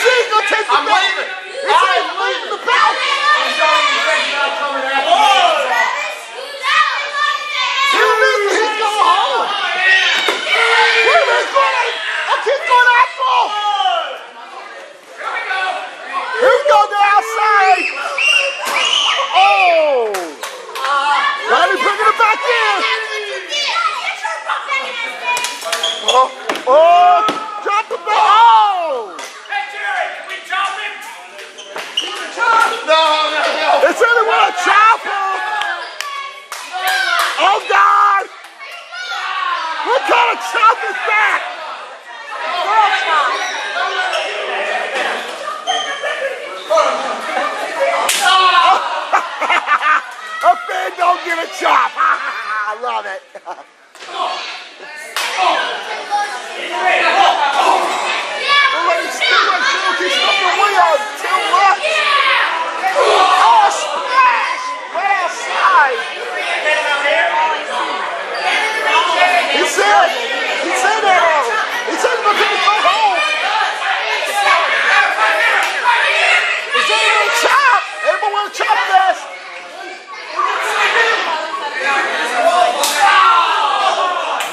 he's gonna take the belt. I'm leaving. He's leaving the belt. He's going home. He's going after him. Here we go to the outside. Oh. Now he's bringing it back in. Oh, drop the ball. Oh. Hey, Jerry, can we chop him? No. It's anyone to chop him. Oh, God. What kind of chop is that? A fan don't get a chop. I love it. He's coming way on Tim Lutz. Oh, splash! Right outside. He said that. He said we're going to go home. Is anyone a chop? Anyone want to chop this?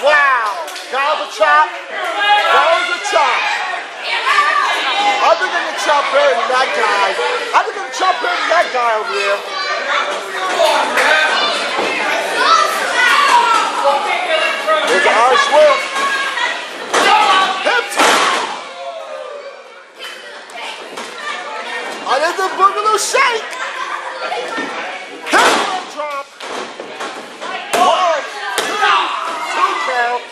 Wow. That was a chop. That was a chop. I think I can chop better than that guy. I think I can chop better than that guy over there. There's an Irish whip. Hip tap. I did the boogaloo shake. Hip drop. 1, 2 count.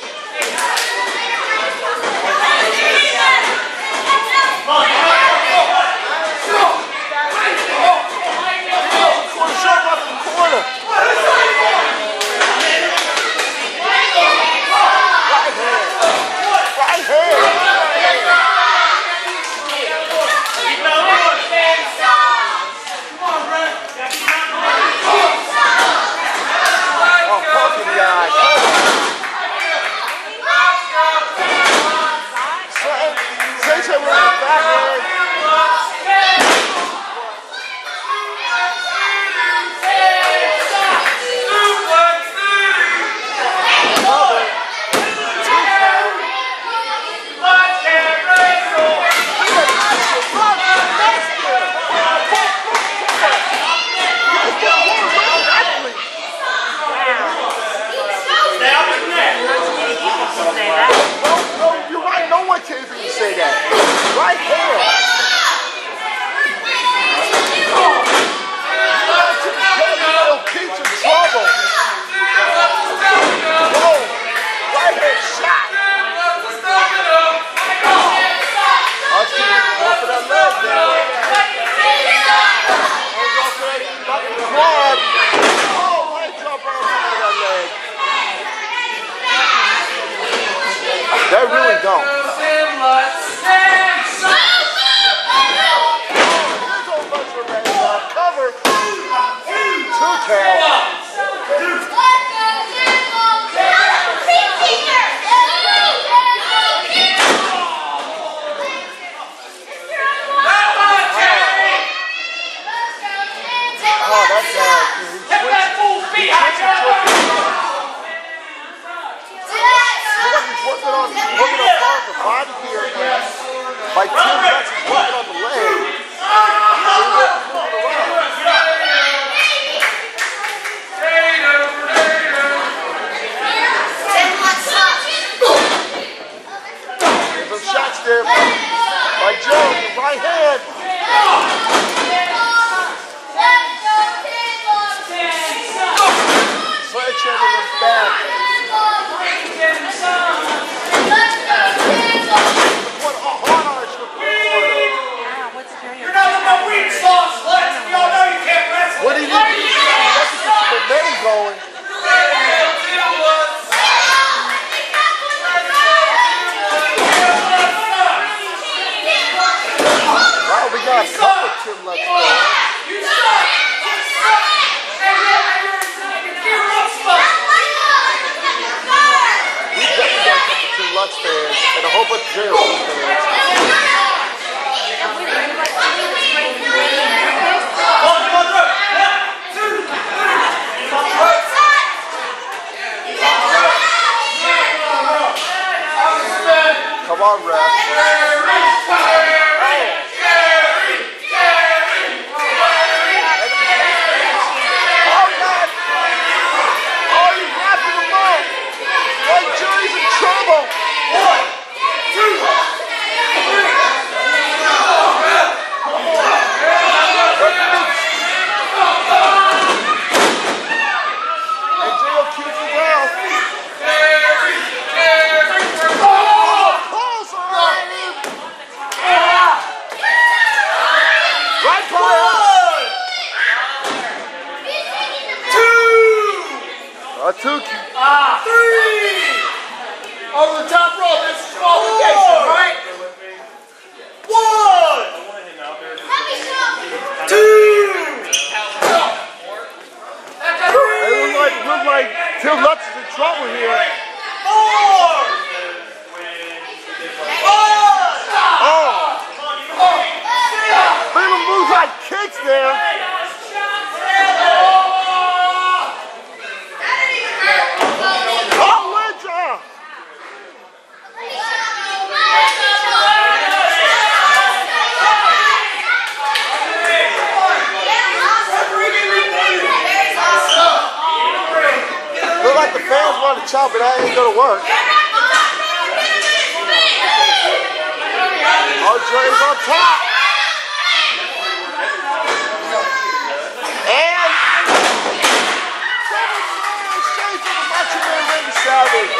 They really don't. Cover. 2 count. Oh, that's he's working on the body here. By Tim Lutz, he's working on the leg. Some shots there by Joe, the right hand. Sledgehammer in the back. You're nothing but weed sauce, Lutz. We all know you can't wrestle. What do you need to do? You have to get some momentum going. Wow, we got a couple of Tim Lutz there. You suck! Hey, you're up spot. We definitely got a couple of Tim Lutz fans and a whole bunch of Jerry fans. the chop, but that ain't gonna work. Oh, Jerry's on top. And straight to the Macho Man Randy Savage.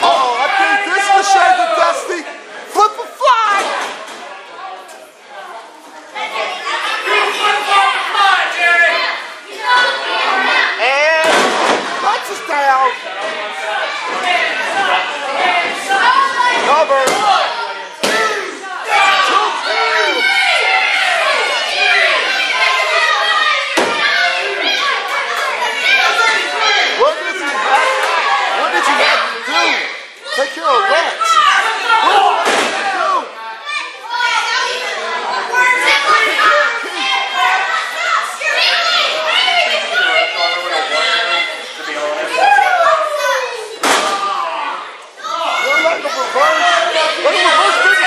Uh-oh, I think this is the shades of Dusty. Flip a fly. And Lutz is down. Cover. What did you have to do? Take care of Lutz. What did you have to do?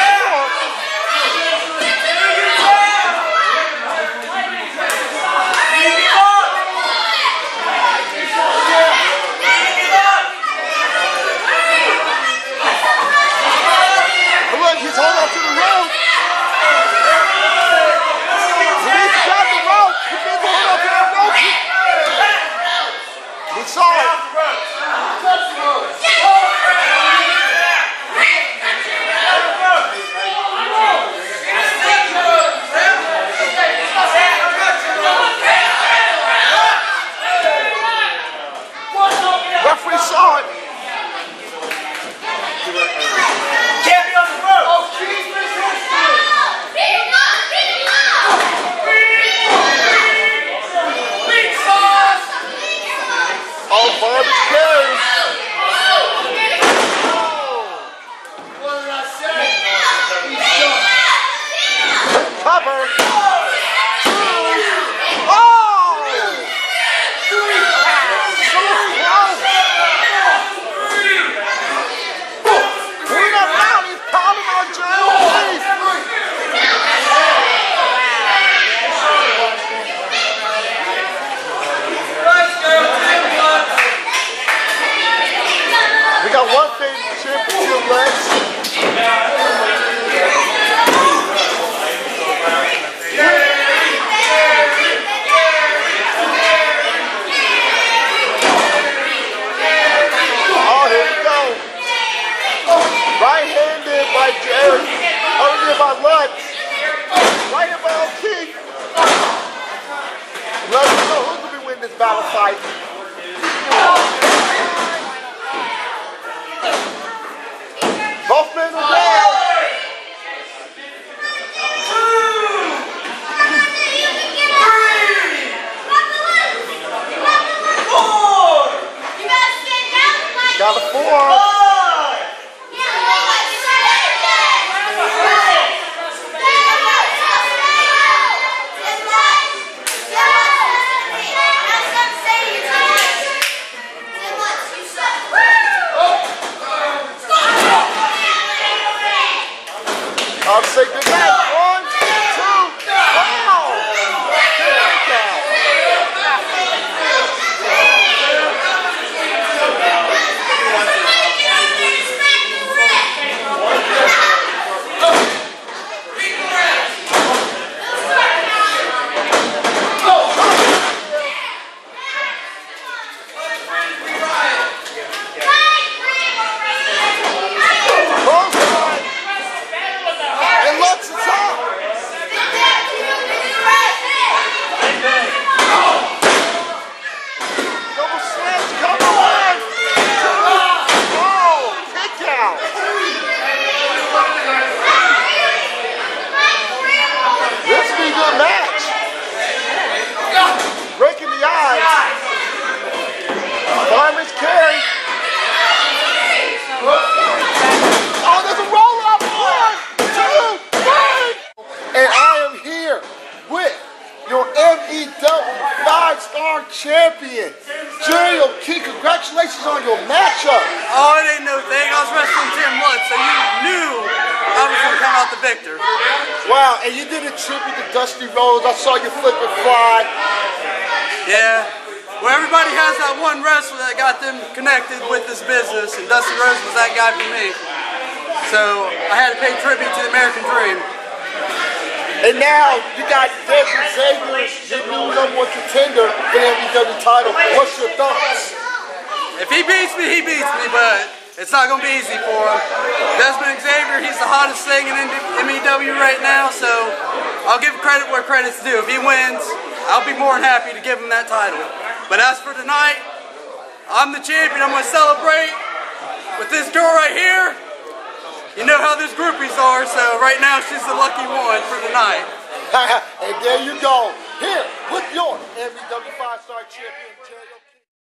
Referee saw it. Can't be on the road. Oh, Barbie carries. What did I say? Cover. We got one thing championship left. Oh, here we go. Right-handed by Jerry. Over by Lutz. Right-handed by O'Keefe. Let's know who's going to be winning this battle fight. Both men are down. Got a 4. I'll say good night. 1, 2, wow! MEW 5-star champion. Jerry O'Keefe, congratulations on your matchup. Oh, it ain't no thing. I was wrestling Tim Lutz, so you knew I whoever's going to come out the victor. Wow, and you did a tribute to Dusty Rhodes. I saw you flip and fly. Yeah. Well, everybody has that one wrestler that got them connected with this business, and Dusty Rhodes was that guy for me. So I had to pay tribute to the American Dream. And now you got Desmond Xavier, your new #1 contender for the MEW title. What's your thoughts? If he beats me, he beats me, but it's not going to be easy for him. Desmond Xavier, he's the hottest thing in MEW right now, so I'll give credit where credit's due. If he wins, I'll be more than happy to give him that title. But as for tonight, I'm the champion. I'm going to celebrate with this girl right here. You know how these groupies are, so right now she's the lucky one for the night. And there you go. Here with your MEW 5-star champion.